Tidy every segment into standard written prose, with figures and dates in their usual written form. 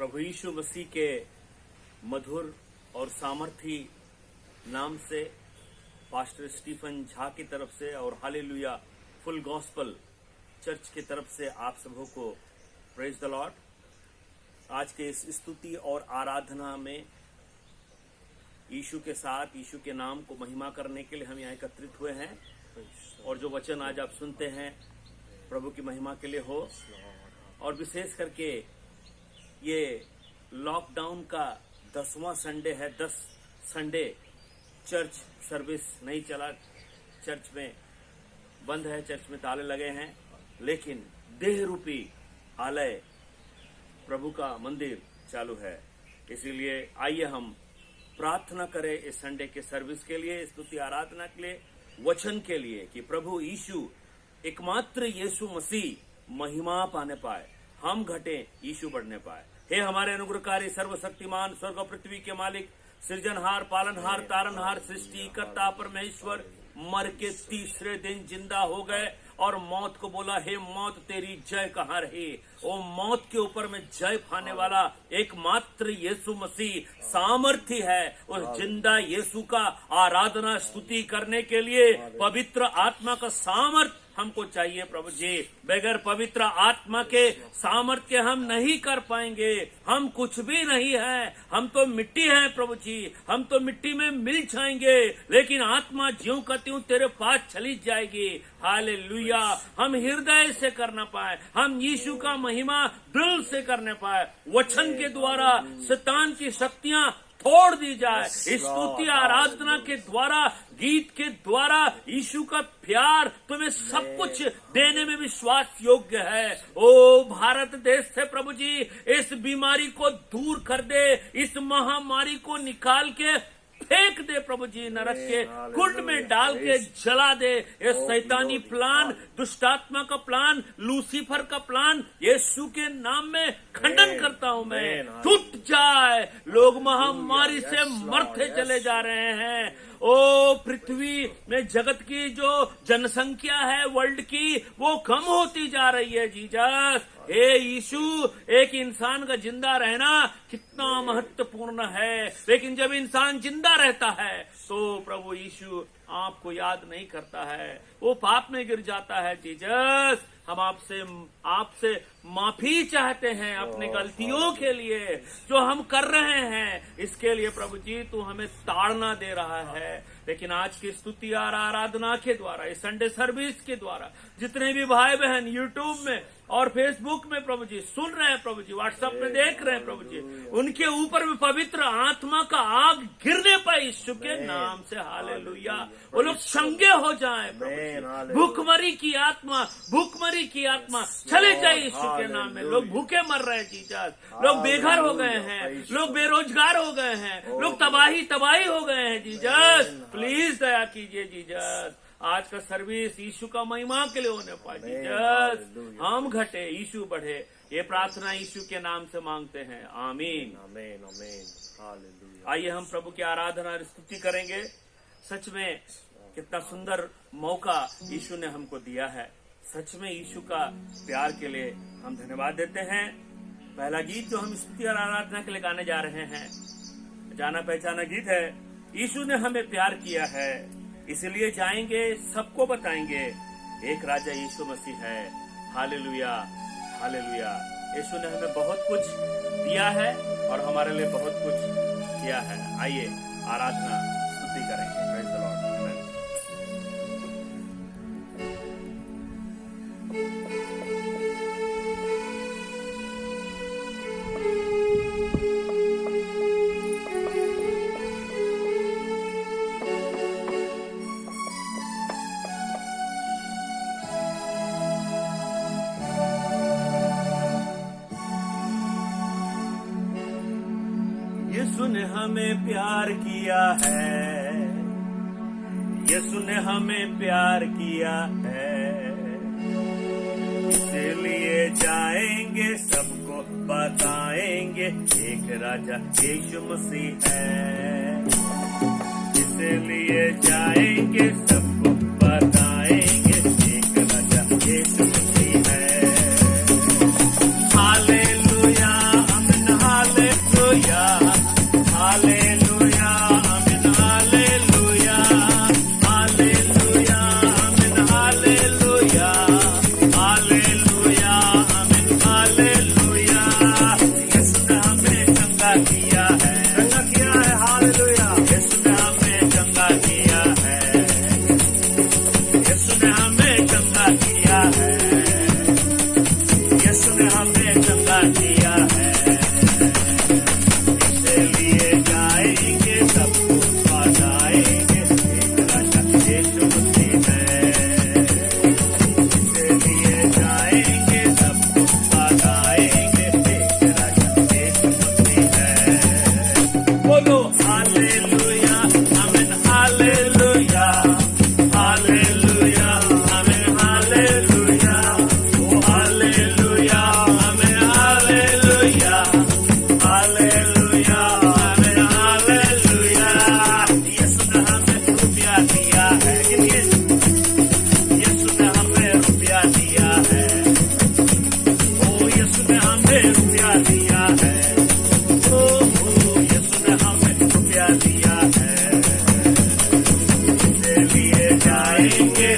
प्रभु यीशु मसीह के मधुर और सामर्थी नाम से पास्टर स्टीफन झा की तरफ से और हालेलुया फुल गॉस्पल चर्च की तरफ से आप सबों को प्रेज द लॉर्ड। आज के इस स्तुति और आराधना में यीशु के साथ यीशु के नाम को महिमा करने के लिए हम यहाँ एकत्रित हुए हैं और जो वचन आज आप सुनते हैं प्रभु की महिमा के लिए हो। और विशेष करके ये लॉकडाउन का 10वां संडे है। 10 संडे चर्च सर्विस नहीं चला, चर्च में बंद है, चर्च में ताले लगे हैं, लेकिन देह रूपी आलय प्रभु का मंदिर चालू है। इसीलिए आइए हम प्रार्थना करें इस संडे के सर्विस के लिए, स्तुति आराधना के लिए, वचन के लिए कि प्रभु यीशु एकमात्र यीशु मसीह महिमा पाने पाए, हम घटे यीशु बढ़ने पाए। हे हमारे अनुग्रहकारी सर्वशक्तिमान स्वर्ग और पृथ्वी के मालिक, सृजनहार, पालनहार, तारनहार, सृष्टि करता परमेश्वर, मर के तीसरे दिन जिंदा हो गए और मौत को बोला, हे मौत तेरी जय कहाँ रही। ओ मौत के ऊपर में जय पाने वाला एकमात्र यीशु मसीह सामर्थी है। उस जिंदा यीशु का आराधना स्तुति करने के लिए पवित्र आत्मा का सामर्थ हमको चाहिए प्रभु जी। बगैर पवित्र आत्मा के सामर्थ्य के हम नहीं कर पाएंगे। हम कुछ भी नहीं है, हम तो मिट्टी हैं प्रभु जी, हम तो मिट्टी में मिल जाएंगे, लेकिन आत्मा ज्यों का त्यों तेरे पास चली जाएगी। हालेलुया। हम हृदय से करना पाए, हम यीशु का महिमा दिल से करने पाए, वचन के द्वारा शैतान की शक्तियां तोड़ दी जाए, स्तुति आराधना के द्वारा, गीत के द्वारा यीशु का प्यार तुम्हें सब कुछ देने में विश्वास योग्य है। ओ भारत देश से प्रभु जी इस बीमारी को दूर कर दे, इस महामारी को निकाल के फेंक दे प्रभु जी, नरक के कुंड में डाल के जला दे। ये शैतानी प्लान, दुष्टात्मा का प्लान, लूसीफर का प्लान यीशु के नाम में खंडन करता हूँ मैं। टूट जाए। लोग महामारी से मरते चले जा रहे हैं। ओ पृथ्वी में जगत की जो जनसंख्या है वर्ल्ड की, वो कम होती जा रही है जीसस। हे यीशु, एक इंसान का जिंदा रहना कितना महत्वपूर्ण है, लेकिन जब इंसान जिंदा रहता है तो प्रभु यीशु आपको याद नहीं करता है, वो पाप में गिर जाता है। जीसस, हम आपसे माफी चाहते हैं अपनी गलतियों के लिए जो हम कर रहे हैं। इसके लिए प्रभु जी तू हमें ताड़ना दे रहा है। लेकिन आज की स्तुति और आराधना के द्वारा, इस संडे सर्विस के द्वारा, जितने भी भाई बहन यूट्यूब में और फेसबुक में प्रभु जी सुन रहे हैं, प्रभु जी व्हाट्सएप में देख रहे हैं प्रभु जी, उनके ऊपर में पवित्र आत्मा का आग गिरने पर यीशु के नाम से हालेलुया वो लोग चंगे हो जाएं प्रभु जी। भूखमरी की आत्मा चले जाए यीशु के नाम में। लोग भूखे मर रहे हैं जीसस, लोग बेघर हो गए हैं, लोग बेरोजगार हो गए हैं, लोग तबाही हो गए हैं जीसस। प्लीज दया कीजिए जीसस। आज का सर्विस यीशु का महिमा के लिए होने पाए जीसस। हम घटे यीशु बढ़े, ये प्रार्थना यीशु के नाम से मांगते हैं, आमीन आमीन आमीन हालेलुया। आइए हम प्रभु की आराधना और स्तुति करेंगे। सच में कितना सुंदर मौका यीशु ने हमको दिया है। सच में यीशु का प्यार के लिए हम धन्यवाद देते हैं। पहला गीत जो हम स्तुति और आराधना के लिए गाने जा रहे हैं, जाना पहचाना गीत है, यीशु ने हमें प्यार किया है इसलिए जाएंगे सबको बताएंगे, एक राजा यीशु मसीह है। Hallelujah hallelujah. यीशु ने हमें बहुत कुछ दिया है और हमारे लिए बहुत कुछ किया है। आइए आराधना स्तुति करेंगे। Praise the Lord. यीशु ने हमें प्यार किया है, यीशु ने हमें प्यार किया है, इसलिए जाएंगे सबको बताएंगे, एक राजा यीशु मसीह है। इसलिए जाएंगे सबको बताएंगे, एक राजा यीशु मसीह है। हालेलुया आमीन।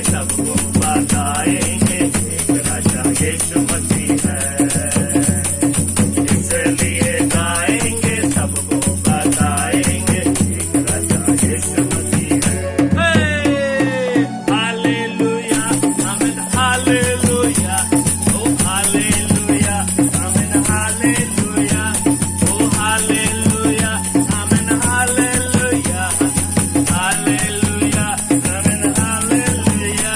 सबको बताएंगे एक राजा यीशु मसीह है। इसलिए गाएंगे सबको बताएंगे एक राजा यीशु मसीह है। हालेलुया आमीन हालेलुया ओ हालेलुया आमीन हालेलुया ओ हालेलुया आमीन हालेलुया हालेलुया आमीन हालेलुया।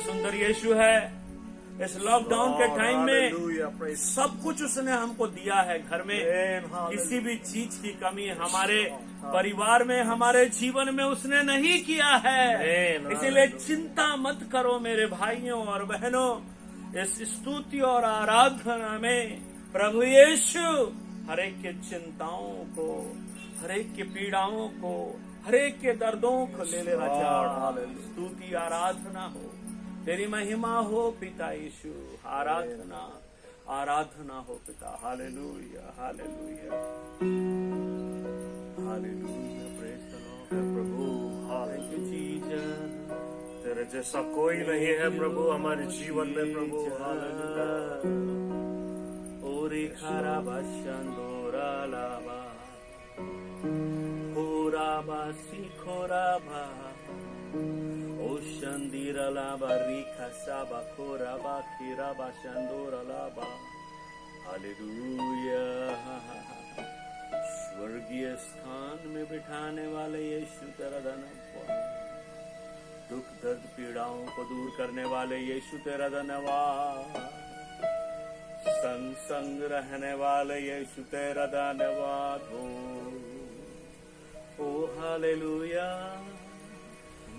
सुंदर यीशु है। इस लॉकडाउन के टाइम में Hallelujah. Praise सब कुछ उसने हमको दिया है। घर में Amen. Hallelujah. किसी भी चीज की कमी हमारे परिवार में, हमारे जीवन में उसने नहीं किया है। Amen. इसीलिए चिंता मत करो मेरे भाइयों और बहनों। इस स्तुति और आराधना में प्रभु यीशु हर एक के चिंताओं को, हर एक के पीड़ाओं को, हर एक के दर्दों को ले लेना चाहता। स्तुति आराधना हो, तेरी महिमा हो पिता यीशु। आराधना आराधना हो पिता। Hallelujah hallelujah hallelujah. Praise the Lord. Prabhu thank you Jesus. तेरे जैसा कोई नहीं है प्रभु हमारे जीवन में प्रभु। हालेलुया। ओरे खारा बाशंदोरा लाबा खोरा बासी खोरा बा ओ शंदीरा लाबा रिखा साबा खोरा बा खीरा बाशंदोरा लाबा। हालेलुया। स्वर्गीय स्थान में बिठाने वाले यीशु तेरा धन्यवाद। दुख दर्द पीड़ाओं को दूर करने वाले यीशु तेरा धन्यवाद। संग संग रहने वाले यीशु तेरा धन्यवाद हो। ओ हालेलुया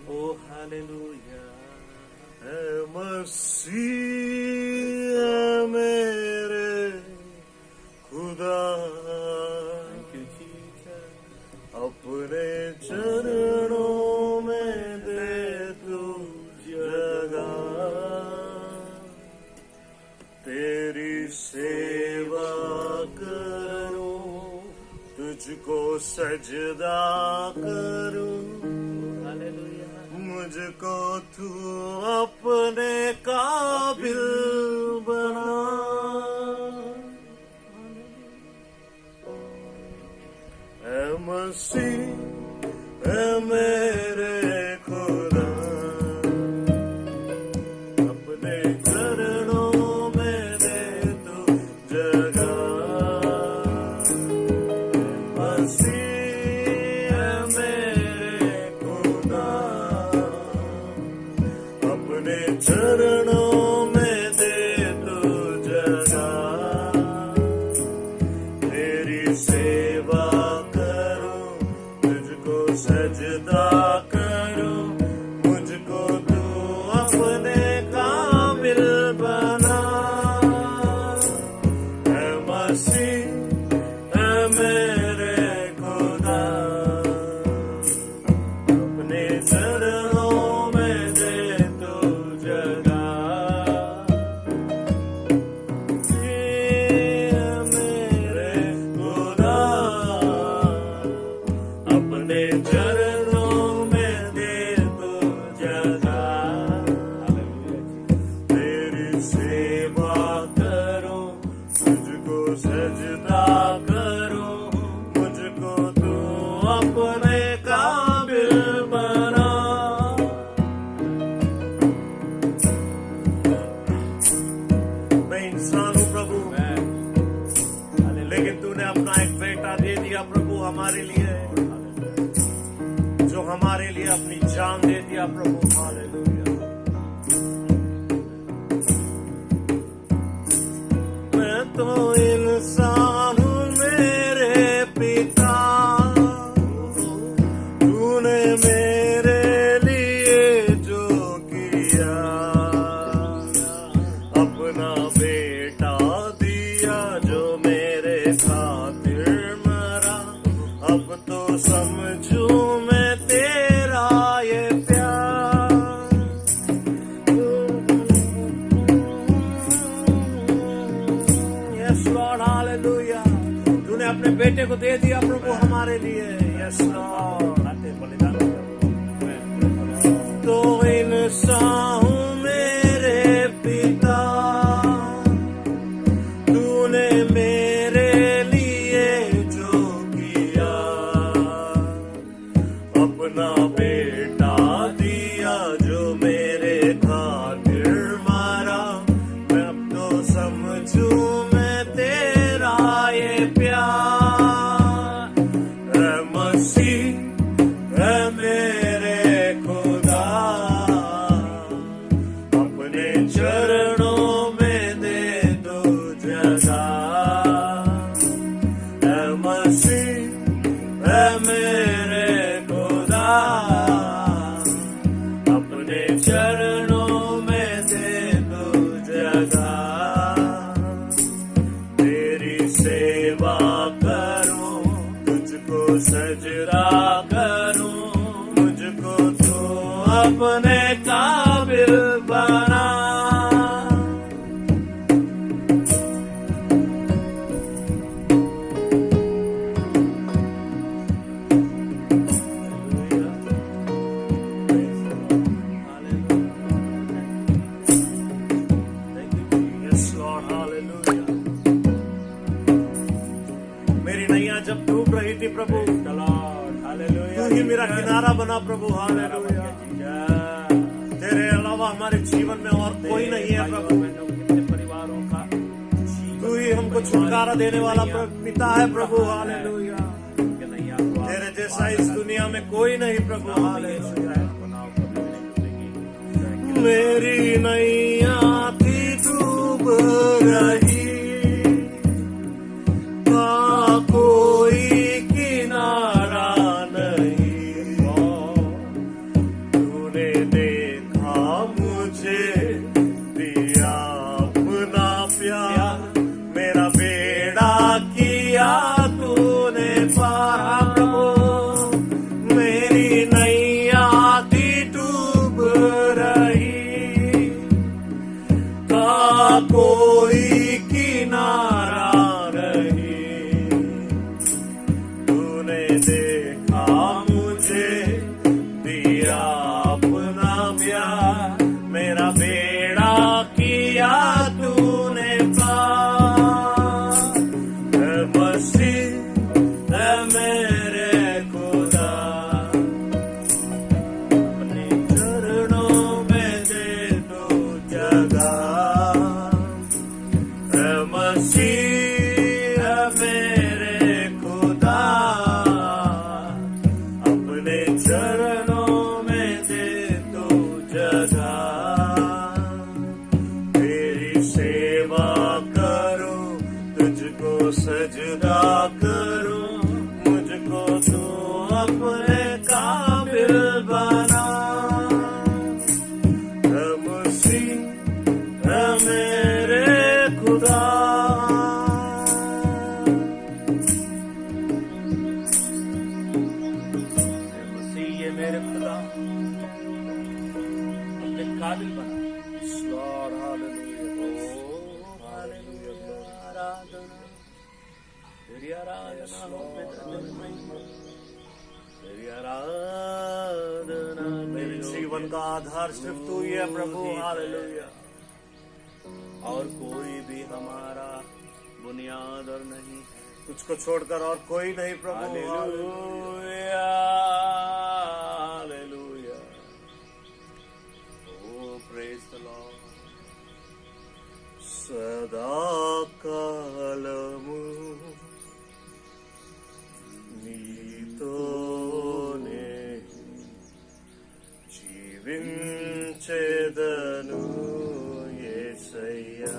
ओ हालेलुया। है मसीह मेरे खुदा थैंक यू जीसस। अपने चरणों में दे तू जगह। तेरी सेवा करूं, तुझको सजदा करूं। हालेलुया। मुझको तू अपने काबिल बना। ऐ मसीह ऐ मेरे खुदा, अपने चरणों में दे तू जगह। मसीह ऐ मेरे खुदा, अपने चरणों में दे तू जगह। तेरी सेवा करूं, तुझको सजदा करूं। मुझको तू अपने काबिल बना। ऐ मसीह ऐ मेरे खुदा, अपने चरणों में दे तू जगह। मेरे खुदा, अपने चरणों में दे तू जगह। तेरी सेवा करूं, तुझको सजदा करूं। मुझको तू अपने काबिल बना। मैं इंसान हूँ प्रभु, लेकिन तूने अपना एक बेटा दे दिया प्रभु हमारे लिए, जो हमारे लिए अपनी जान दे दिया प्रभु। हालेलुया। मैं तो इंसान हूँ मेरे पिता, तूने मेरे लिए जो किया, अपना बेटा दिया जो मेरे खातिर मरा। अब तो समझूं मैं तेरा ये प्यार। Yes Lord hallelujah. तूने अपने बेटे को दे दिया प्रभु हमारे लिए। Yes Lord. तो इंसान हूँ मेरे पिता, तूने मेरे लिए जो किया, अपना बेटा दिया जो मेरे खातिर मारा। मैं अब तो समझूं मैं तेरा ये प्यार। ऐ मसीह ऐ मेरे खुदा, मेरे खुदा अपने चरणों में दे दो जगह तेरी सेवा करूं तुझको सजदा करूं मुझको तू अपने काबिल बना जब डूब रही थी प्रभु तू ही मेरा किनारा बना प्रभु हालेलुया तेरे अलावा हमारे जीवन में और कोई नहीं है प्रभु परिवारों का तू ही हमको छुटकारा देने वाला पिता है प्रभु हालेलुया तेरे जैसा इस दुनिया में कोई नहीं प्रभु हालेलुया मेरी नैया थी डूब रही कोई किनारा नहीं तूने देखा मुझे दिया अपना प्यार मेरा बेड़ा किया तूने पार प्रभु मेरी नैया थी डूब रही का कोई किनारा देखा मुझे दिया अपना प्यार मेरा बेड़ा किया तूने पार मसीह है मेरे खुदा अपने चरणों में दे दो जगह मसीह है मेरे खुदा चरणों में दे दो जगह तेरी सेवा करूं तुझको सजदा करूं मुझको तू अपने काबिल बना मसीह है मेरे खुदा मेरे खुदा अपने काबिल बना तेरी आराधना मेरे जीवन का आधार सिर्फ तू ही है प्रभु हालेलुया और कोई भी हमारा बुनियाद और नहीं तुझको छोड़कर और कोई नहीं प्रभु हालेलुया సదాకాలము నీతోనే జీవించెదను యేసయ్యా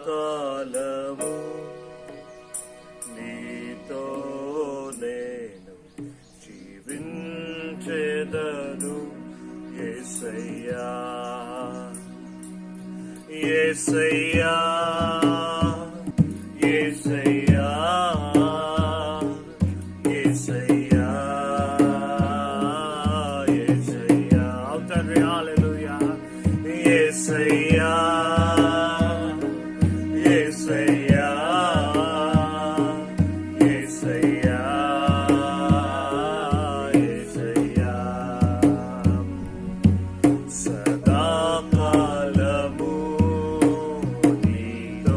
సదాకాలము నీతో నేను జీవించెదను యేసయ్యా యేసయ్యా యేసయ్యా యేసయ్యా యేసయ్యా తండ్రి హల్లెలూయా యేసయ్యా యేసయ్యా యేసయ్యా యేసయ్యా సదాకాలము నీతో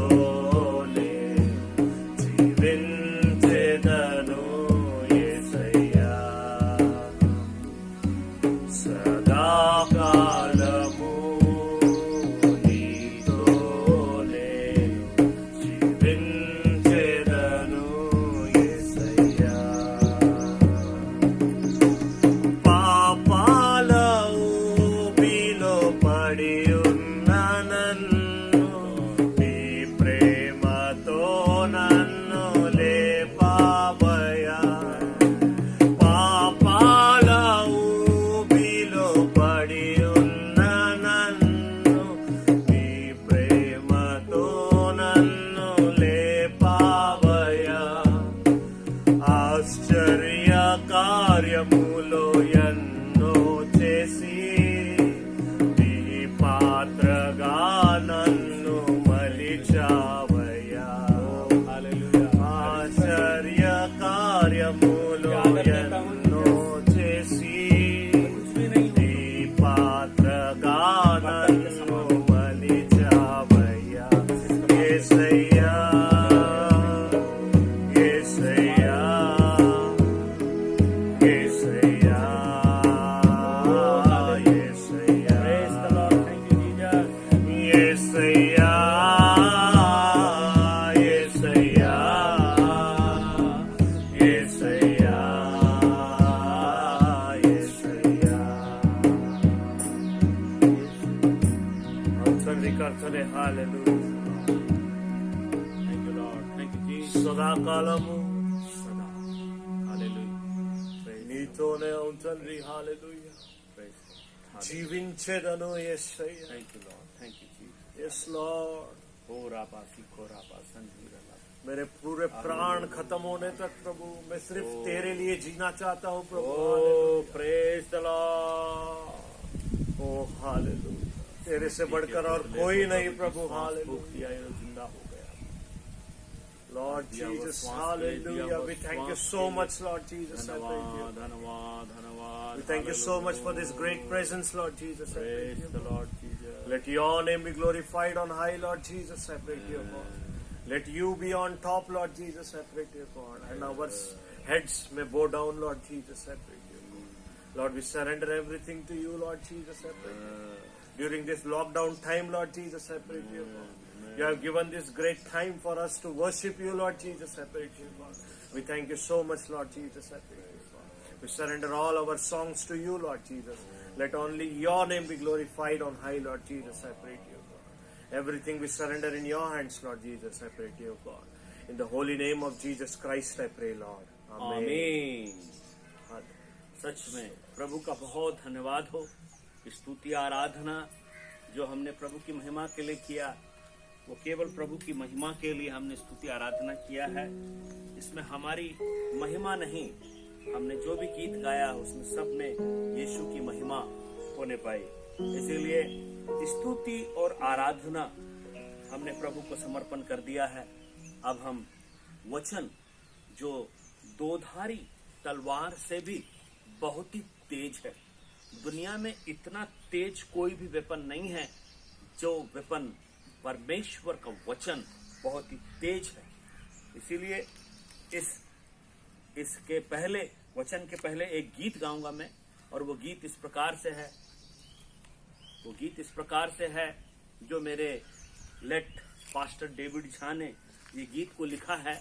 సదాకాలము सदा हालेलुया నీతోనే తండ్రి హల్లెలూయా प्रेज జీవించేదను యేసయ్య thank you lord thank you Jesus yes lord ओ राबासी को राबासन जीरला मेरे पूरे प्राण खत्म होने तक प्रभु मैं सिर्फ तेरे लिए जीना चाहता हूँ प्रभु oh praise the lord oh hallelujah तेरे से बढ़कर और कोई नहीं प्रभु हालेलुया जिंदा हो गया Lord Jesus, hallelujah. We thank you so much, Lord Jesus. I thank you. धन्यवाद धन्यवाद We thank you so much for this great presence, Lord Jesus. I praise thank the you. Lord Jesus Let your name be glorified on high, Lord Jesus. I pray to you, God. Let you be on top, Lord Jesus. I pray to you, God. And our heads may bow down, Lord Jesus. I pray to you, God. Lord, we surrender everything to you, Lord Jesus. I pray to you. During this lockdown time, Lord Jesus, I pray to you, God. You have given this great time for us to worship you, Lord Jesus. I pray to you, God. We thank you so much, Lord Jesus. I pray to you, God. We surrender all our songs to you, Lord Jesus. Let only your name be glorified on high, Lord Jesus. I pray to you, God. Everything we surrender in your hands, Lord Jesus. I pray to you, God. In the holy name of Jesus Christ, I pray, Lord. Amen. आमीन सच में प्रभु का बहुत धन्यवाद हो। स्तुति आराधना जो हमने प्रभु की महिमा के लिए किया वो केवल प्रभु की महिमा के लिए हमने स्तुति आराधना किया है। इसमें हमारी महिमा नहीं, हमने जो भी गीत गाया उसमें सब में यीशु की महिमा होने पाई। इसीलिए स्तुति और आराधना हमने प्रभु को समर्पण कर दिया है। अब हम वचन जो दोधारी तलवार से भी बहुत ही तेज है, दुनिया में इतना तेज कोई भी वेपन नहीं है जो वेपन परमेश्वर का वचन बहुत ही तेज है। इसीलिए इसके पहले वचन के पहले एक गीत गाऊंगा मैं, और वो गीत इस प्रकार से है जो मेरे लेट पास्टर डेविड झा ने ये गीत को लिखा है,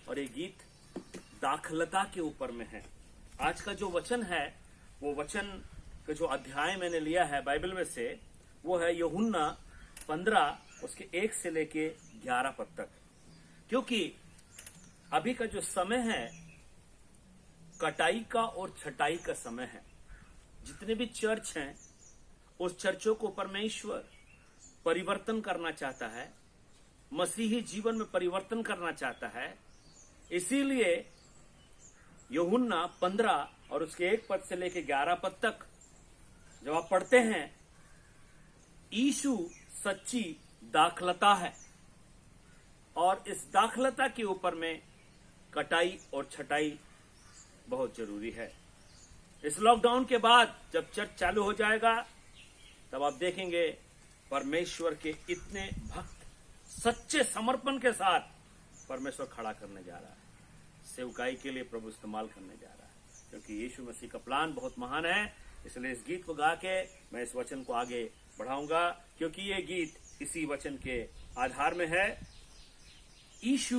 और ये गीत दाखलता के ऊपर में है। आज का जो वचन है वो वचन का जो अध्याय मैंने लिया है बाइबल में से वो है यूहन्ना 15 उसके 1 से लेके 11 पद तक। क्योंकि अभी का जो समय है कटाई का और छटाई का समय है। जितने भी चर्च हैं उस चर्चों को परमेश्वर परिवर्तन करना चाहता है, मसीही जीवन में परिवर्तन करना चाहता है। इसीलिए यूहन्ना 15 और उसके 1 पद से लेके 11 पद तक जब आप पढ़ते हैं, यीशु सच्ची दाखलता है और इस दाखलता के ऊपर में कटाई और छटाई बहुत जरूरी है। इस लॉकडाउन के बाद जब चर्च चालू हो जाएगा तब आप देखेंगे परमेश्वर के इतने भक्त सच्चे समर्पण के साथ परमेश्वर खड़ा करने जा रहा है, सेवकाई के लिए प्रभु इस्तेमाल करने जा रहा है। क्योंकि यीशु मसीह का प्लान बहुत महान है। इसलिए इस गीत को गा के मैं इस वचन को आगे बढ़ाऊंगा, क्योंकि ये गीत इसी वचन के आधार में है। यीशु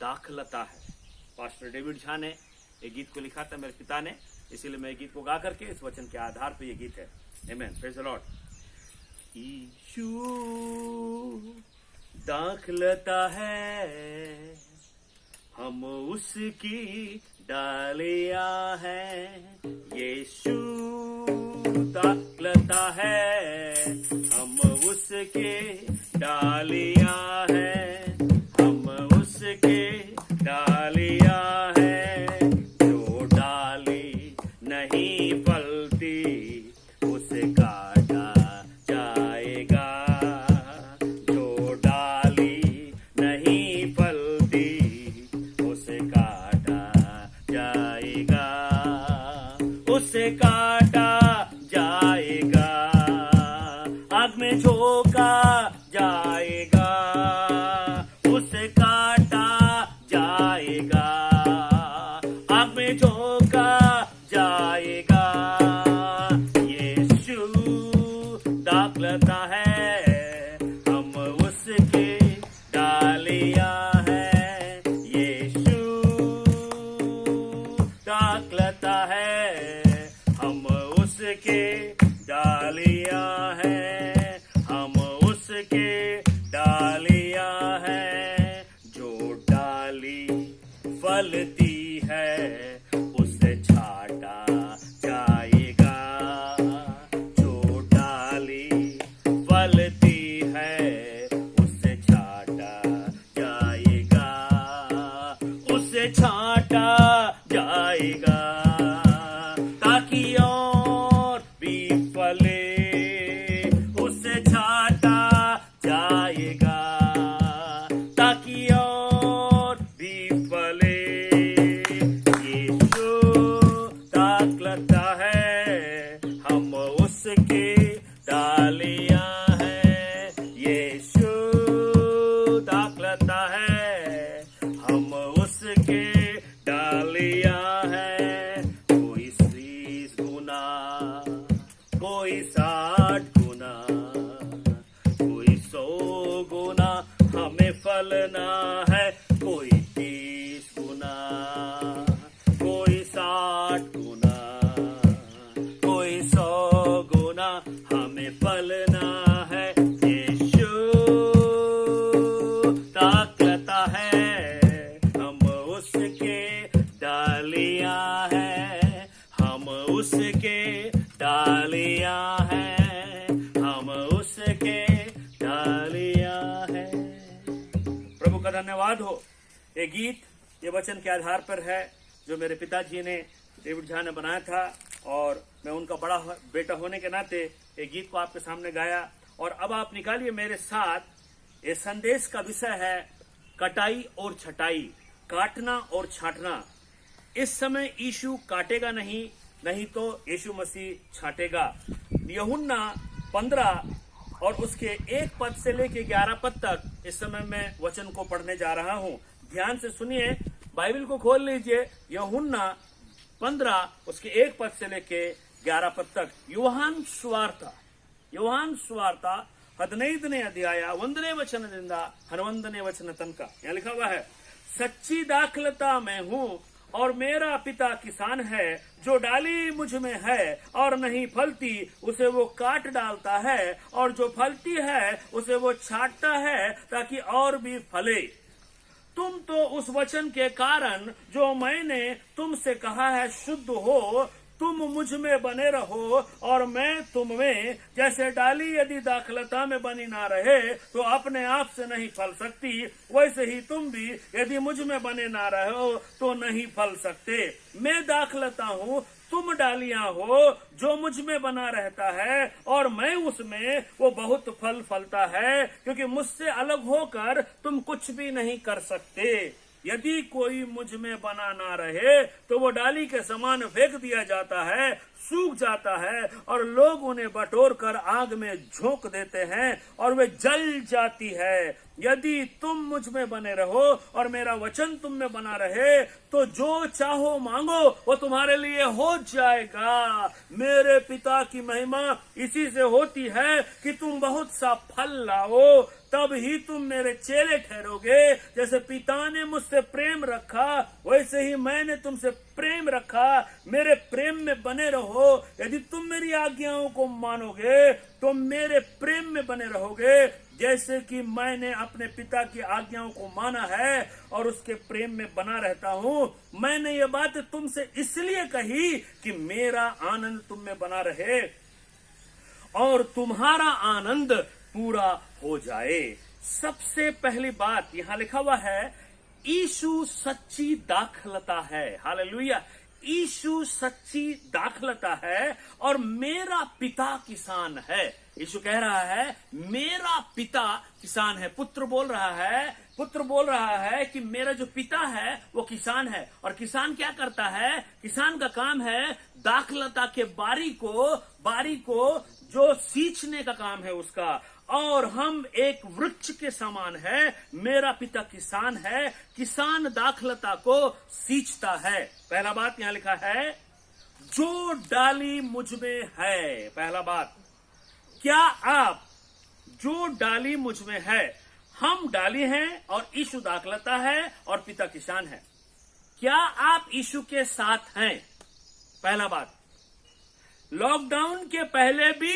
दाखलता है। पास्टर डेविड झा ने ये गीत को लिखा था, मेरे पिता ने, इसीलिए मैं गीत को गा करके इस वचन के आधार पे ये गीत है। आमेन, प्रेज द लॉर्ड। यीशु दाखलता है, हम उसकी डालियां हैं। यीशु दाखलता है, हम उसके डालियां हैं, हम उसके डालियां हैं। जो डाली नहीं फलती उसे काटा जाएगा, जो डाली नहीं फलती उसे काटा जाएगा, उसे काटा जाएगा, आग में झोंका जाएगा, उसे काटा फलती है उसे छाटा जाएगा, जो डाली फलती है उसे छाटा जाएगा, उसे छाटा जाएगा, ताकि और भी फले, उसे छाटा जाएगा, ताकि और भी फले। यीशु ताकलता है, हम उसके डालियां हैं। यीशु ताकलता है, हम उसके डालियां हैं। कोई 30 गुना, कोई 60 गुना, कोई 100 गुना हमें फलना है। कोई 30 गुना, कोई 60 गुना, कोई 100 गुना हमें फलना है। यीशु ताकता है, हम उसके डालियां हैं, हम उसके डालियां हैं, हम उसके डालियां हैं। प्रभु का धन्यवाद हो। ये गीत ये वचन के आधार पर है जो मेरे पिताजी ने, डेविड झा ने बनाया था, और मैं उनका बड़ा बेटा होने के नाते ये गीत को आपके सामने गाया। और अब आप निकालिए मेरे साथ, ये संदेश का विषय है कटाई और छटाई, काटना और छाटना। इस समय यीशु काटेगा नहीं, नहीं तो यीशु मसीह छाटेगा। यूहन्ना 15 और उसके 1 पद से लेके 11 पद तक इस समय मैं वचन को पढ़ने जा रहा हूं। ध्यान से सुनिए, बाइबल को खोल लीजिए। यूहन्ना 15 उसके 1 पद से लेके 11 पद तक। ಯೋಹಾನ್ ಸುವಾರ್ತ 15ನೇ ಅಧ್ಯಾಯ 1ನೇ ವಚನದಿಂದ 11ನೇ ವಚನ ತನಕ यहाँ लिखा हुआ है, सच्ची दाखलता मैं हूँ और मेरा पिता किसान है। जो डाली मुझ में है और नहीं फलती उसे वो काट डालता है, और जो फलती है उसे वो छांटता है ताकि और भी फले। तुम तो उस वचन के कारण जो मैंने तुमसे कहा है शुद्ध हो। तुम मुझ में बने रहो और मैं तुम में। जैसे डाली यदि दाखलता में बनी ना रहे तो अपने आप से नहीं फल सकती, वैसे ही तुम भी यदि मुझ में बने ना रहो तो नहीं फल सकते। मैं दाखलता हूँ, तुम डालियां हो। जो मुझ में बना रहता है और मैं उसमें, वो बहुत फल फलता है, क्योंकि मुझसे अलग होकर तुम कुछ भी नहीं कर सकते। यदि कोई मुझ में बना ना रहे तो वो डाली के समान फेंक दिया जाता है, सूख जाता है, और लोग उन्हें बटोर कर आग में झोंक देते हैं और वे जल जाती है। यदि तुम मुझ में बने रहो और मेरा वचन तुम में बना रहे तो जो चाहो मांगो वो तुम्हारे लिए हो जाएगा। मेरे पिता की महिमा इसी से होती है कि तुम बहुत सा फल लाओ, तब ही तुम मेरे चेले ठहरोगे। जैसे पिता ने मुझसे प्रेम रखा वैसे ही मैंने तुमसे प्रेम रखा। मेरे प्रेम में बने रहो। यदि तुम मेरी आज्ञाओं को मानोगे तो मेरे प्रेम में बने रहोगे, जैसे कि मैंने अपने पिता की आज्ञाओं को माना है और उसके प्रेम में बना रहता हूँ। मैंने ये बात तुमसे इसलिए कही कि मेरा आनंद तुम में बना रहे और तुम्हारा आनंद पूरा हो जाए। सबसे पहली बात यहाँ लिखा हुआ है, यीशु सच्ची दाखलता है। हालेलुया। यीशु सच्ची दाखलता है और मेरा पिता किसान है। यीशु कह रहा है मेरा पिता किसान है। पुत्र बोल रहा है कि मेरा जो पिता है वो किसान है। और किसान क्या करता है? किसान का काम है दाखलता के बारी को जो सींचने का काम है उसका। और हम एक वृक्ष के समान है। मेरा पिता किसान है, किसान दाखलता को सींचता है। पहला बात यहाँ लिखा है, जो डाली मुझ में है। पहला बात, क्या आप, जो डाली मुझ में है, हम डाली हैं और यीशु दाखलता है और पिता किसान है। क्या आप यीशु के साथ हैं? पहला बात। लॉकडाउन के पहले भी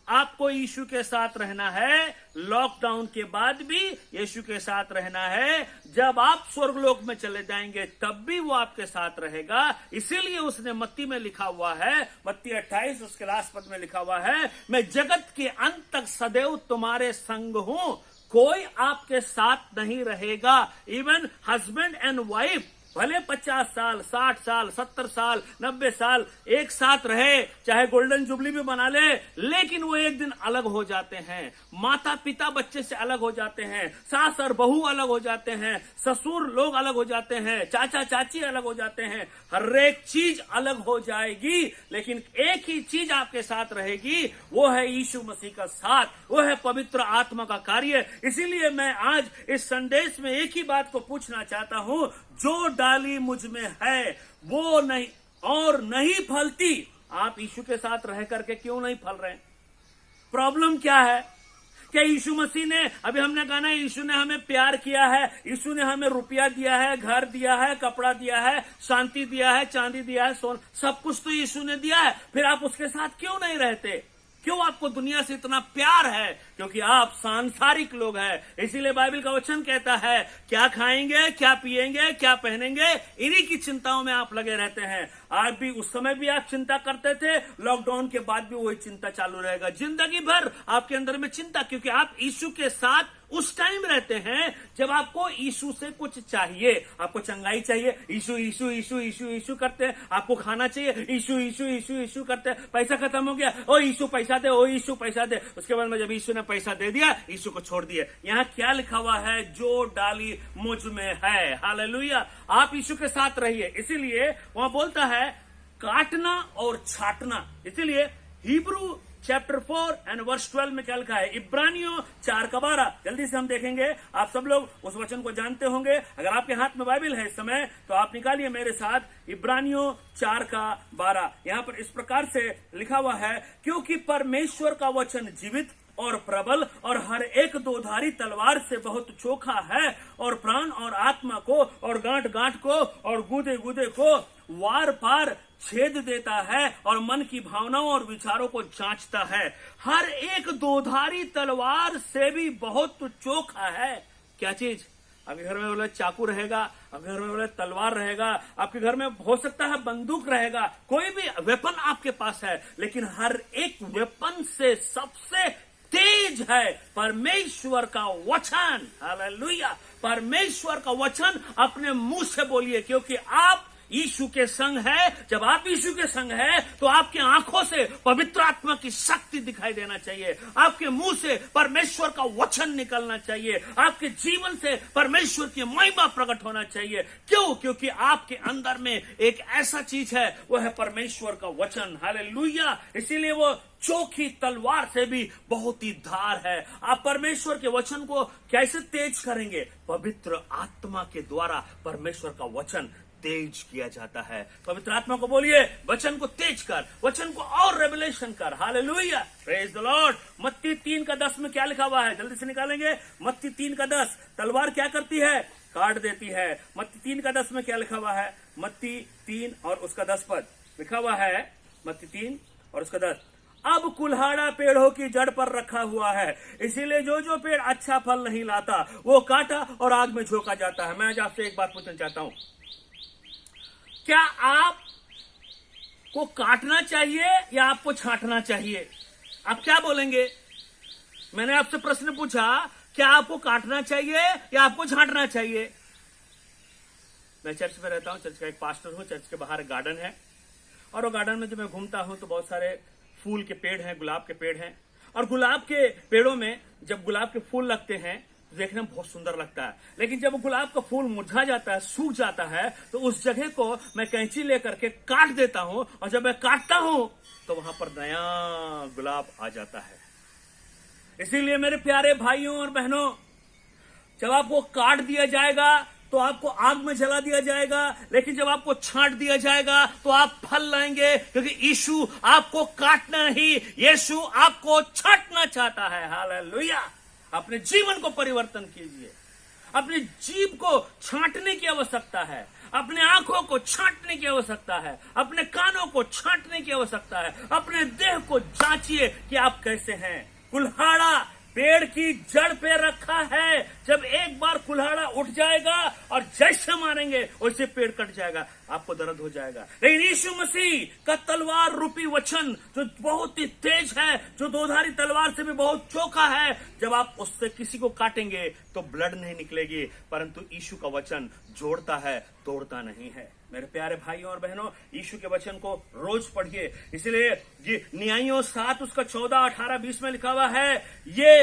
आपको यीशु के साथ रहना है, लॉकडाउन के बाद भी यीशु के साथ रहना है। जब आप स्वर्गलोक में चले जाएंगे तब भी वो आपके साथ रहेगा। इसीलिए उसने मत्ती में लिखा हुआ है, मत्ती 28 उसके लास्ट पद में लिखा हुआ है, मैं जगत के अंत तक सदैव तुम्हारे संग हूं, कोई आपके साथ नहीं रहेगा। इवन हस्बैंड एंड वाइफ भले 50 साल, 60 साल, 70 साल, 90 साल एक साथ रहे, चाहे गोल्डन जुबली भी बना ले, लेकिन वो एक दिन अलग हो जाते हैं। माता पिता बच्चे से अलग हो जाते हैं, सास और बहू अलग हो जाते हैं, ससुर लोग अलग हो जाते हैं, चाचा चाची अलग हो जाते हैं, हर एक चीज अलग हो जाएगी, लेकिन एक ही चीज आपके साथ रहेगी, वो है यीशु मसीह का साथ, वो है पवित्र आत्मा का कार्य। इसीलिए मैं आज इस संदेश में एक ही बात को पूछना चाहता हूं, जो डाली मुझ में है वो नहीं और नहीं फलती, आप यीशु के साथ रह करके क्यों नहीं फल रहे? प्रॉब्लम क्या है? क्या यीशु मसीह ने, अभी हमने कहा ना, यीशु ने हमें प्यार किया है, यीशु ने हमें रुपया दिया है, घर दिया है, कपड़ा दिया है, शांति दिया है, चांदी दिया है, सोना, सब कुछ तो यीशु ने दिया है, फिर आप उसके साथ क्यों नहीं रहते? क्यों आपको दुनिया से इतना प्यार है? क्योंकि आप सांसारिक लोग हैं। इसीलिए बाइबल का वचन कहता है, क्या खाएंगे, क्या पिएंगे, क्या पहनेंगे, इन्हीं की चिंताओं में आप लगे रहते हैं। आज भी, उस समय भी आप चिंता करते थे, लॉकडाउन के बाद भी वही चिंता चालू रहेगा, जिंदगी भर आपके अंदर में चिंता, क्योंकि आप यीशु के साथ उस टाइम रहते हैं जब आपको यीशु से कुछ चाहिए। आपको चंगाई चाहिए, यीशु यीशु यीशु यीशु यीशु करते हैं। आपको खाना चाहिए, यीशु यीशु यीशु यीशु करते हैं। पैसा खत्म हो गया, ओ यीशु पैसा दे, ओ यीशु पैसा दे। उसके बाद में जब यीशु ने पैसा दे दिया, यीशु को छोड़ दिया। यहाँ क्या लिखा हुआ है? जो डाली मुझ में है। हालेलुया। आप यीशु के साथ रहिए। इसीलिए वहां बोलता है काटना और छाटना। इसीलिए हिब्रू चैप्टर 4 एंड वर्स 12 में क्या लिखा है? इब्रानियों 4:12। जल्दी से हम देखेंगे। आप सब लोग उस वचन को जानते होंगे। अगर आपके हाथ में बाइबल है इस समय तो आप निकालिए मेरे साथ इब्रानियों 4:12। यहाँ पर इस प्रकार से लिखा हुआ है, क्योंकि परमेश्वर का वचन जीवित और प्रबल और हर एक दोधारी तलवार से बहुत चोखा है, और प्राण और आत्मा को और गांठ गांठ को और गूदे गूदे को वार पार छेद देता है, और मन की भावनाओं और विचारों को जांचता है। हर एक दोधारी तलवार से भी बहुत चोखा है। क्या चीज? आपके घर में बोले चाकू रहेगा, आपके घर में बोले तलवार रहेगा, आपके घर में हो सकता है बंदूक रहेगा, कोई भी वेपन आपके पास है, लेकिन हर एक वेपन से सबसे तेज है परमेश्वर का वचन। हालेलुया। परमेश्वर का वचन अपने मुंह से बोलिए, क्योंकि आप यीशु के संग है। जब आप यीशु के संग है तो आपकी आंखों से पवित्र आत्मा की शक्ति दिखाई देना चाहिए, आपके मुंह से परमेश्वर का वचन निकलना चाहिए, आपके जीवन से परमेश्वर की महिमा प्रकट होना चाहिए। क्यों? क्योंकि आपके अंदर में एक ऐसा चीज है, वो है परमेश्वर का वचन। हालेलुया। इसीलिए वो चोखी तलवार से भी बहुत ही धार है। आप परमेश्वर के वचन को कैसे तेज करेंगे? पवित्र आत्मा के द्वारा परमेश्वर का वचन तेज किया जाता है। पवित्र आत्मा को बोलिए, वचन को तेज कर, वचन को और रेवलेशन कर। हालेलुया। Praise the Lord. मत्ती 3:10 में क्या लिखा हुआ है? जल्दी से निकालेंगे। मत्ती 3:10। तलवार क्या करती है? काट देती है। मत्ती 3:10 में क्या लिखा हुआ है? मत्ती 3 और उसका 10 पद लिखा हुआ है। मत्ती 3 और उसका 10। अब कुल्हाड़ा पेड़ों की जड़ पर रखा हुआ है, इसीलिए जो जो पेड़ अच्छा फल नहीं लाता वो काटा और आग में झोंका जाता है। मैं आज आपसे एक बात पूछना चाहता हूं, क्या आपको काटना चाहिए या आपको छांटना चाहिए? आप क्या बोलेंगे? मैंने आपसे प्रश्न पूछा, क्या आपको काटना चाहिए या आपको छांटना चाहिए? मैं चर्च में रहता हूं, चर्च का एक पास्टर हूं। चर्च के बाहर गार्डन है, और वो गार्डन में जब मैं घूमता हूं तो बहुत सारे फूल के पेड़ हैं, गुलाब के पेड़ हैं, और गुलाब के पेड़ों में जब गुलाब के फूल लगते हैं देखने में बहुत सुंदर लगता है। लेकिन जब गुलाब का फूल मुरझा जाता है, सूख जाता है, तो उस जगह को मैं कैंची लेकर के काट देता हूं, और जब मैं काटता हूं तो वहां पर नया गुलाब आ जाता है। इसीलिए मेरे प्यारे भाइयों और बहनों, जब आपको काट दिया जाएगा तो आपको आग में जला दिया जाएगा, लेकिन जब आपको छांट दिया जाएगा तो आप फल लाएंगे, क्योंकि यीशु आपको काटना नहीं, यीशु आपको छांटना चाहता है। हालेलुया। अपने जीवन को परिवर्तन कीजिए। अपने जीव को छांटने की आवश्यकता है, अपने आंखों को छांटने की आवश्यकता है, अपने कानों को छांटने की आवश्यकता है, अपने देह को जांचिए कि आप कैसे हैं। कुल्हाड़ा पेड़ की जड़ पे रखा है, जब एक बार कुल्हाड़ा उठ जाएगा और जैसे मारेंगे वैसे पेड़ कट जाएगा, आपको दर्द हो जाएगा। लेकिन यीशु मसीह का तलवार रूपी वचन जो बहुत ही तेज है, जो दोधारी तलवार से भी बहुत चोखा है, जब आप उससे किसी को काटेंगे तो ब्लड नहीं निकलेगी, परंतु यीशु का वचन जोड़ता है, तोड़ता नहीं है। मेरे प्यारे भाइयों और बहनों, यीशु के वचन को रोज पढ़िए। इसलिए ये न्यायों 7 उसका 14, 18, 20 में लिखा हुआ है, ये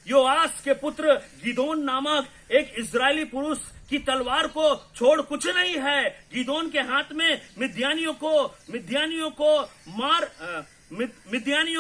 योआस के पुत्र गिदोन नामक एक इजरायली पुरुष की तलवार को छोड़ कुछ नहीं है। गिदोन के हाथ में मिद्यानियों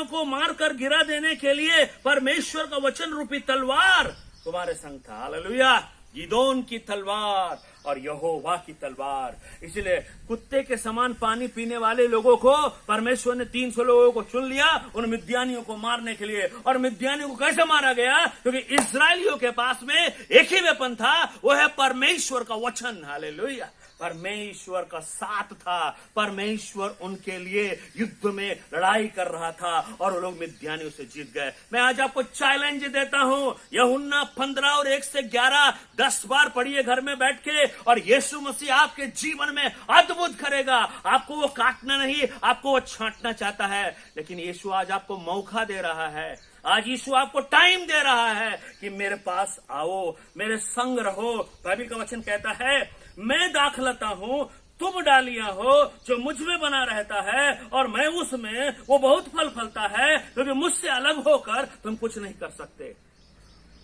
को मार कर गिरा देने के लिए परमेश्वर का वचन रूपी तलवार तुम्हारे संग था। हालेलुया। गिदोन की तलवार और यहोवा की तलवार। इसलिए कुत्ते के समान पानी पीने वाले लोगों को परमेश्वर ने 300 लोगों को चुन लिया उन मिद्यानियों को मारने के लिए। और मिद्यानियों को कैसे मारा गया? क्योंकि इस्राएलियों के पास में एक ही वेपन था, वो है परमेश्वर का वचन। हालेलुया। परमेश्वर का साथ था, परमेश्वर उनके लिए युद्ध में लड़ाई कर रहा था और वो लोग मिद्यानियों से जीत गए। मैं आज आपको चैलेंज देता हूं, यूहन्ना 15 और 1 से 11 10 बार पढ़िए घर में बैठ के, और यीशु मसीह आपके जीवन में अद्भुत करेगा। आपको वो काटना नहीं, आपको वो छांटना चाहता है, लेकिन यीशु आज आपको मौका दे रहा है। आज यीशु आपको टाइम दे रहा है कि मेरे पास आओ, मेरे संग रहो। बाइबल का वचन कहता है, मैं दाखलता हूं, तुम डालियां हो, जो मुझ में बना रहता है और मैं उसमें, वो बहुत फल फलता है, क्योंकि मुझसे अलग होकर तुम कुछ नहीं कर सकते।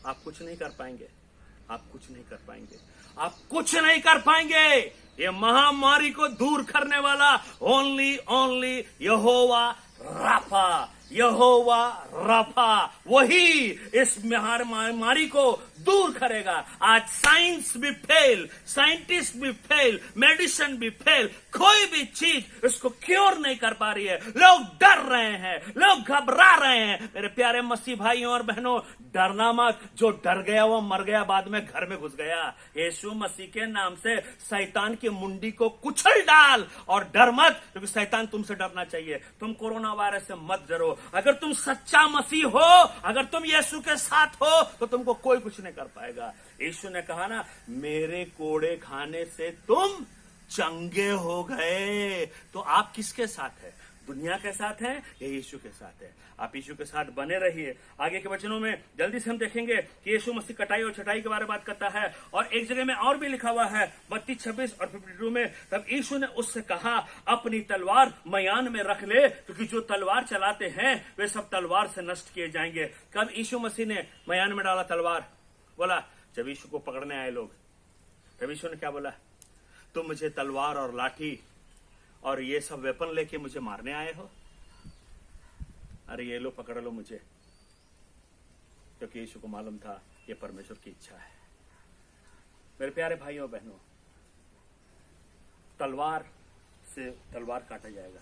आप कुछ नहीं कर पाएंगे, आप कुछ नहीं कर पाएंगे, आप कुछ नहीं कर पाएंगे। ये महामारी को दूर करने वाला ओनली यहोवा राफा, यहोवा राफा, वही इस महामारी को दूर करेगा। आज साइंस भी फेल, साइंटिस्ट भी फेल, मेडिसिन भी फेल, कोई भी चीज इसको क्योर नहीं कर पा रही है। लोग डर रहे हैं, लोग घबरा रहे हैं। मेरे प्यारे मसीह भाइयों और बहनों, डरना मत। जो डर गया वो मर गया, बाद में घर में घुस गया। यीशु मसीह के नाम से शैतान की मुंडी को कुचल डाल और डर मत, क्योंकि शैतान तुमसे डरना चाहिए। तुम कोरोना वायरस से मत डरो। अगर तुम सच्चा मसीह हो, अगर तुम यीशु के साथ हो, तो तुमको कोई कुछ नहीं कर पाएगा। यीशु ने कहा ना, मेरे कोड़े खाने से तुम चंगे हो गए। तो आप किसके साथ है? दुनिया के साथ है या यीशु के साथ है? आप यीशु के साथ बने रहिए। आगे के वचनों में जल्दी से हम देखेंगे कि यीशु मसीह कटाई और छटाई के बारे में बात करता है। और एक जगह में और भी लिखा हुआ है 32, 26 और 52 में, तब यीशु ने उससे कहा, अपनी तलवार मयान में रख ले, क्योंकि जो तलवार चलाते हैं वे सब तलवार से नष्ट किए जाएंगे। कब यीशु मसीह ने मयान में डाला तलवार? बोला जब यीशु को पकड़ने आए लोग। तब यीशु ने क्या बोला? तुम मुझे तलवार और लाठी और ये सब वेपन लेके मुझे मारने आए हो? अरे ये लो, पकड़ लो मुझे। क्योंकि यीशु को मालूम था ये परमेश्वर की इच्छा है। मेरे प्यारे भाइयों बहनों, तलवार से तलवार काटा जाएगा,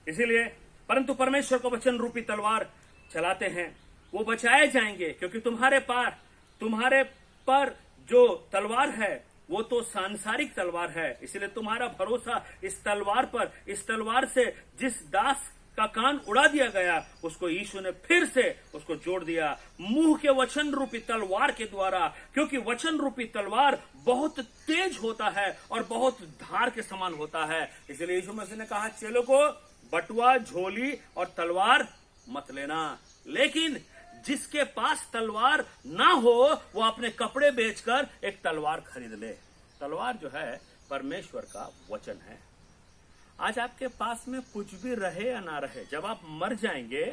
इसीलिए परंतु परमेश्वर का वचन रूपी तलवार चलाते हैं वो बचाए जाएंगे। क्योंकि तुम्हारे पर जो तलवार है वो तो सांसारिक तलवार है, इसलिए तुम्हारा भरोसा इस तलवार पर, इस तलवार से जिस दास का कान उड़ा दिया गया, उसको यीशु ने फिर से उसको जोड़ दिया मुंह के वचन रूपी तलवार के द्वारा। क्योंकि वचन रूपी तलवार बहुत तेज होता है और बहुत धार के समान होता है। इसलिए यीशु मसीह ने कहा, चेलों को बटुआ, झोली और तलवार मत लेना, लेकिन जिसके पास तलवार ना हो वो अपने कपड़े बेचकर एक तलवार खरीद ले। तलवार जो है परमेश्वर का वचन है। आज आपके पास में कुछ भी रहे या ना रहे, जब आप मर जाएंगे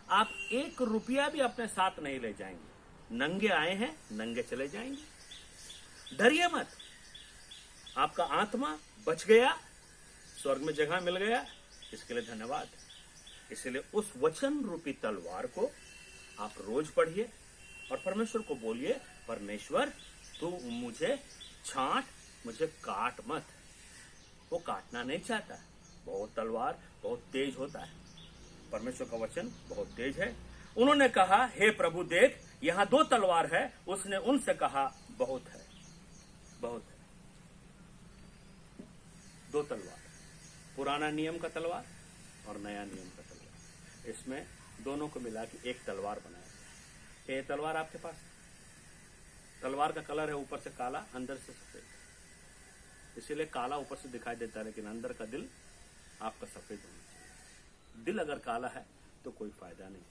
आप 1 रुपया भी अपने साथ नहीं ले जाएंगे। नंगे आए हैं, नंगे चले जाएंगे। डरिए मत, आपका आत्मा बच गया, स्वर्ग में जगह मिल गया, इसके लिए धन्यवाद। इसलिए उस वचन रूपी तलवार को आप रोज पढ़िए और परमेश्वर को बोलिए, परमेश्वर तू मुझे छांट, मुझे काट मत। वो काटना नहीं चाहता। बहुत तलवार बहुत तेज होता है, परमेश्वर का वचन बहुत तेज है। उन्होंने कहा, हे प्रभु देख, यहाँ 2 तलवार है। उसने उनसे कहा, बहुत है, बहुत है। पुराना नियम का तलवार और नया नियम का तलवार, इसमें दोनों को मिला के एक तलवार बनाया गया। ये तलवार आपके पास है। तलवार का कलर है ऊपर से काला, अंदर से सफेद, इसीलिए काला ऊपर से दिखाई देता है, लेकिन अंदर का दिल आपका सफेद होना चाहिए। दिल अगर काला है तो कोई फायदा नहीं,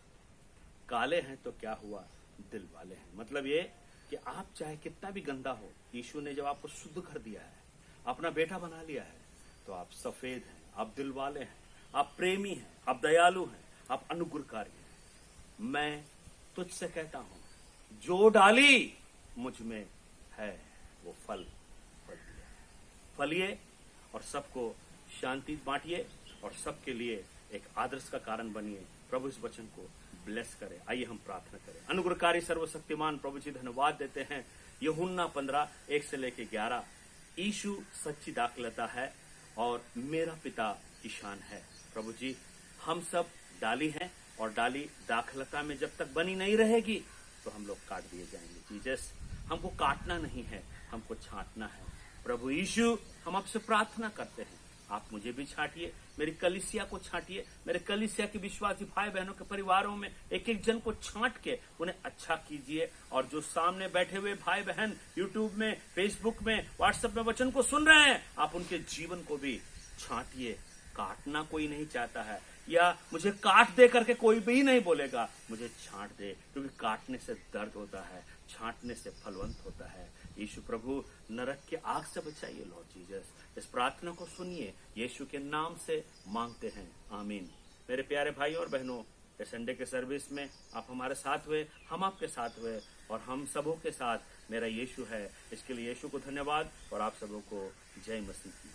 काले हैं तो क्या हुआ, दिल वाले हैं। मतलब ये कि आप चाहे कितना भी गंदा हो, यीशु ने जब आपको शुद्ध कर दिया है, अपना बेटा बना लिया है, तो आप सफेद हैं, आप दिल वाले हैं, आप प्रेमी हैं, आप दयालु हैं, आप अनुग्रहकारी हैं। मैं तुझसे कहता हूं, जो डाली मुझ में है वो फल दिए, फलिए और सबको शांति बांटिए और सबके लिए एक आदर्श का कारण बनिए। प्रभु इस वचन को ब्लेस करे। आइए हम प्रार्थना करें। अनुग्रहकारी सर्वशक्तिमान प्रभु जी धन्यवाद देते हैं। यूहन्ना 15:1-11, यीशु सच्ची दाखलता है और मेरा पिता किसान है। प्रभु जी, हम सब डाली हैं और डाली दाखलता में जब तक बनी नहीं रहेगी तो हम लोग काट दिए जाएंगे। जीसस, हमको काटना नहीं है, हमको छांटना है। प्रभु यीशु, हम आपसे प्रार्थना करते हैं, आप मुझे भी छांटिए, मेरी कलीसिया को छांटिए, मेरे कलीसिया के विश्वासी भाई बहनों के परिवारों में एक एक जन को छांट के उन्हें अच्छा कीजिए। और जो सामने बैठे हुए भाई बहन यूट्यूब में, फेसबुक में, व्हाट्सएप में वचन को सुन रहे हैं, आप उनके जीवन को भी छांटिए। काटना कोई नहीं चाहता है, या मुझे काट दे करके कोई भी नहीं बोलेगा, मुझे छांट दे, क्योंकि काटने से दर्द होता है, छांटने से फलवंत होता है। यीशु प्रभु, नरक के आग से बचाइए लॉर्ड जीसस। इस प्रार्थना को सुनिए, यीशु के नाम से मांगते हैं, आमीन। मेरे प्यारे भाई और बहनों, इस संडे के सर्विस में आप हमारे साथ हुए, हम आपके साथ हुए और हम सबों के साथ मेरा यीशु है। इसके लिए यीशु को धन्यवाद और आप सबों को जय मसीह की।